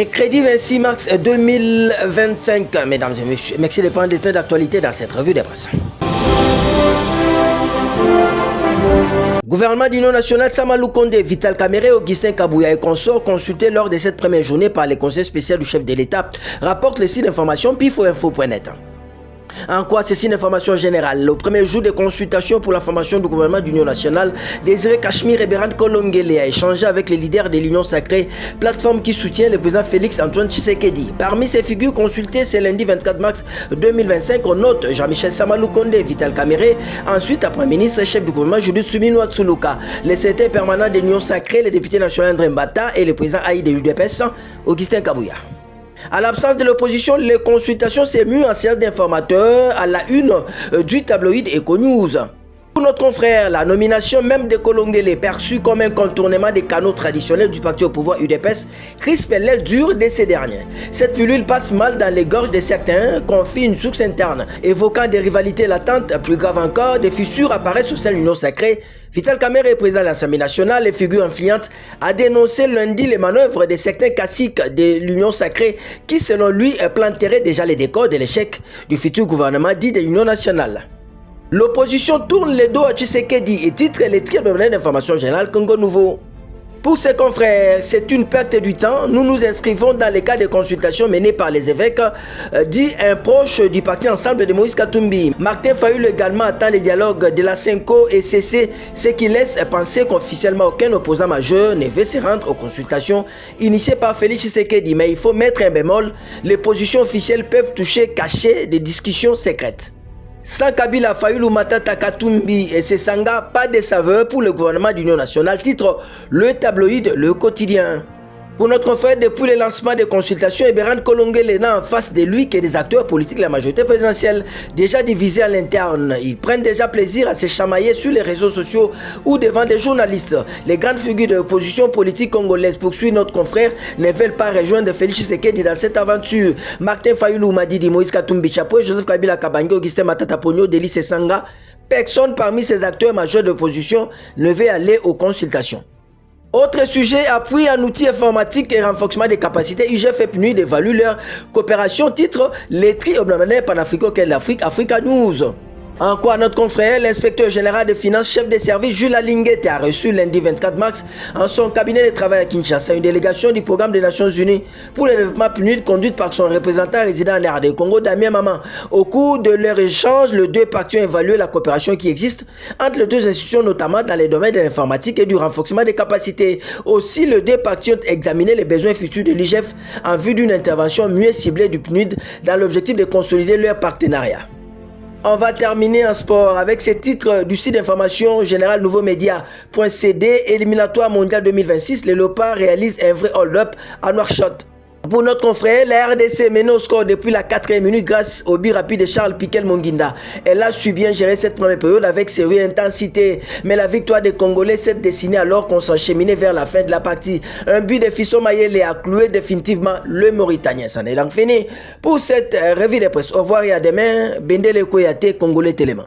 Mercredi 26 mars 2025, mesdames et messieurs, merci de prendre des temps d'actualité dans cette revue de presse. Gouvernement d'Union nationale, Samalou Kondé, Vital Kamerhe, Augustin Kabouya et consorts consultés lors de cette première journée par les conseils spéciaux du chef de l'État, rapporte le site d'information pifoinfo.net. En quoi ceci une information générale? Le premier jour de consultation pour la formation du gouvernement d'Union nationale, Désiré Cachemire et Berhan Kolongele a échangé avec les leaders de l'Union sacrée, plateforme qui soutient le président Félix Antoine Tshisekedi. Parmi ces figures consultées, c'est lundi 24 mars 2025, on note Jean-Michel Samalou Kondé, Vital Kamerhe, ensuite après ministre chef du gouvernement Judith Suminwa Tsuluka, le secrétaire permanent de l'Union sacrée, le député national André Mbata et le président Haï de l'UDPS, Augustin Kabouya. À l'absence de l'opposition, les consultations s'est mues en séance d'informateurs à la une du tabloïd Econews. Pour notre confrère, la nomination même de Kolongele, perçue comme un contournement des canaux traditionnels du parti au pouvoir UDPS, crispe l'aile dure de ces derniers. Cette pilule passe mal dans les gorges de certains, confie une source interne, évoquant des rivalités latentes. Plus grave encore, des fissures apparaissent au sein de l'Union sacrée. Vital Kamerhe, président de l'Assemblée nationale et figure influente, a dénoncé lundi les manœuvres de certains caciques de l'Union sacrée qui, selon lui, planteraient déjà les décors de l'échec du futur gouvernement dit de l'Union nationale. L'opposition tourne les dos à Tshisekedi et titre les titres d'information générale Congo Nouveau. Pour ses confrères, c'est une perte du temps. Nous nous inscrivons dans les cas de consultation menées par les évêques, dit un proche du parti Ensemble de Moïse Katumbi. Martin Fayulu également attend les dialogues de la Senko et CC, ce qui laisse penser qu'officiellement aucun opposant majeur ne veut se rendre aux consultations initiées par Félix Tshisekedi. Mais il faut mettre un bémol, les positions officielles peuvent toucher cachées des discussions secrètes. Sans Kabila, Fayulu, Matata, Katumbi et Sesanga, pas de saveur pour le gouvernement d'Union nationale, titre le tabloïd Le Quotidien. Pour notre frère, depuis le lancement des consultations, Berhan Kolongele n'a en face de lui que des acteurs politiques de la majorité présidentielle, déjà divisés à l'interne. Ils prennent déjà plaisir à se chamailler sur les réseaux sociaux ou devant des journalistes. Les grandes figures de l'opposition politique congolaise, poursuit notre confrère, ne veulent pas rejoindre Félix Tshisekedi dans cette aventure. Martin Fayulu, Madidi, Moïse Katumbi Chapo, Joseph Kabila Kabange, Augustin Matata Ponyo, Delis Sesanga, personne parmi ces acteurs majeurs d'opposition ne veut aller aux consultations. Autre sujet, appui en outils informatiques et renforcement des capacités, IGF PNUD évalue leur coopération, titre les tri hebdomadaires panafricains auquel l'Afrique, Africa News. En quoi notre confrère, l'inspecteur général des finances, chef des services Jules Alinguete a reçu lundi 24 mars en son cabinet de travail à Kinshasa une délégation du programme des Nations Unies pour le développement PNUD conduite par son représentant résident en RD Congo, Damien Maman. Au cours de leur échange, les deux parties ont évalué la coopération qui existe entre les deux institutions, notamment dans les domaines de l'informatique et du renforcement des capacités. Aussi, les deux parties ont examiné les besoins futurs de l'IGF en vue d'une intervention mieux ciblée du PNUD dans l'objectif de consolider leur partenariat. On va terminer en sport avec ces titres du site d'information générale nouveaumédia.cd. Éliminatoire mondial 2026, les Léopards réalisent un vrai hold-up à Nouakchott. Pour notre confrère, la RDC menait au score depuis la 4e minute grâce au but rapide de Charles Piquel Monguinda. Elle a su bien gérer cette première période avec sérieux et intensité. Mais la victoire des Congolais s'est dessinée alors qu'on s'encheminait vers la fin de la partie. Un but de Fiston Mayele a cloué définitivement le Mauritanien. C'en est donc fini pour cette revue de presse. Au revoir et à demain. Bendele Koyate, Congolais Téléma.